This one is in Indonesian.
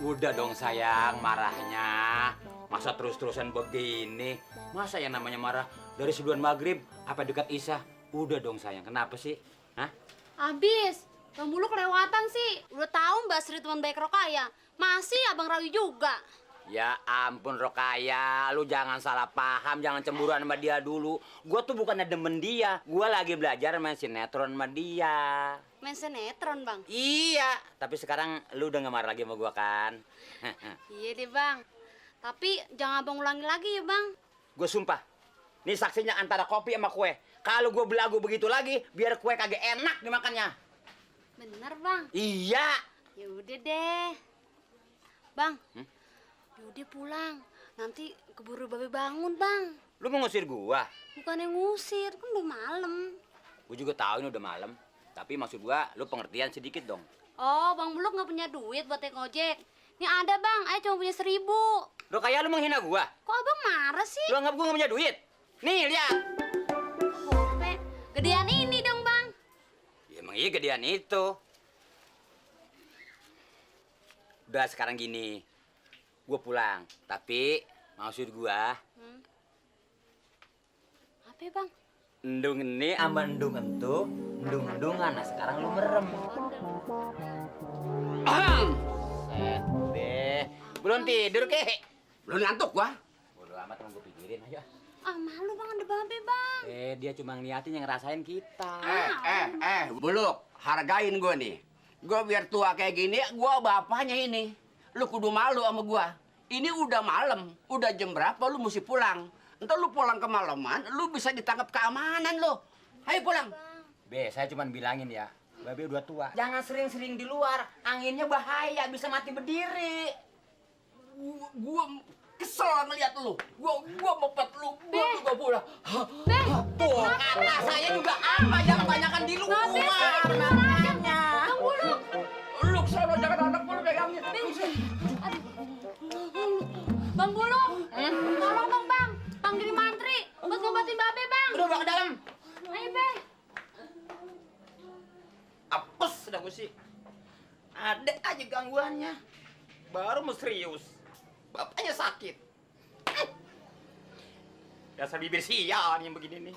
Udah dong sayang marahnya. Masa terus-terusan begini? Masa yang namanya marah dari sebelum maghrib apa dekat Isya? Udah dong sayang, kenapa sih? Hah? Abis, Bang Bulu kelewatan sih. Udah tahu Mbak Sri teman baik Rokaya. Masih Abang Rawi juga. Ya ampun Rokaya, lu jangan salah paham, jangan cemburuan sama dia dulu. Gua tuh bukannya demen dia, gua lagi belajar main sinetron sama dia. Main sinetron, Bang. Iya, tapi sekarang lu udah nggak marah lagi sama gua kan? Iya deh, Bang. Tapi jangan Abang ulangi lagi ya, Bang. Gue sumpah, ini saksinya antara kopi sama kue. Kalau gue belagu begitu lagi, biar kue kagak enak dimakannya. Bener, Bang. Iya. Ya udah deh. Bang. Yaudah pulang. Nanti keburu Babe bangun, Bang. Lu mau ngusir gua? Bukannya ngusir, kan udah malam. Gue juga tahu ini udah malam. Tapi maksud gua, lu pengertian sedikit dong. Oh, Bang Buluk nggak punya duit buat naik ojek. Ini ada, Bang. Ayo cuma punya 1.000. Lu kayak lu menghina gua. Kok Abang marah sih? Lu anggap gua gak punya duit? Nih, lihat. Gope. Gedean ini dong, Bang. Ya emang iya gedean itu. Udah sekarang gini. Gua pulang. Tapi maksud gua, Apa ya, Bang? endung ini sama endung entu, endung-endungan. Nah sekarang lu merem. Set deh. Belum tidur, kek? Belum ngantuk gua. Bodo amat mau gue pikirin aja. Ah, malu Bang ada Babe, Bang. Dia cuma ngeliatin yang ngerasain kita. Buluk, hargain gua nih. Gua biar tua kayak gini, gua bapaknya ini. Lu kudu malu sama gua. Ini udah malam, udah jam berapa lu mesti pulang. Entar lu pulang kemalaman, lu bisa ditangkap keamanan lu. Ayo pulang. Saya cuma bilangin ya, Babe udah tua. Jangan sering-sering di luar, anginnya bahaya, bisa mati berdiri. Gua kesel ngeliat lu. Gua mepet lu. Gua juga pulang. Tuh, kata saya juga apa, jangan kebanyakan di luar. Makanya. Bang Buluk. Lu kesana jangan anak gua lu pegangnya. Bang Buluk. Tolong dong, Bang. Panggil mantri buat ngobatin Babe, Bang. Udah bawa ke dalam. Ayo, Be. Apes dah gue sih. Ada aja gangguannya. Baru mau serius. Bapaknya sakit. Dasar bibir sial yang begini nih.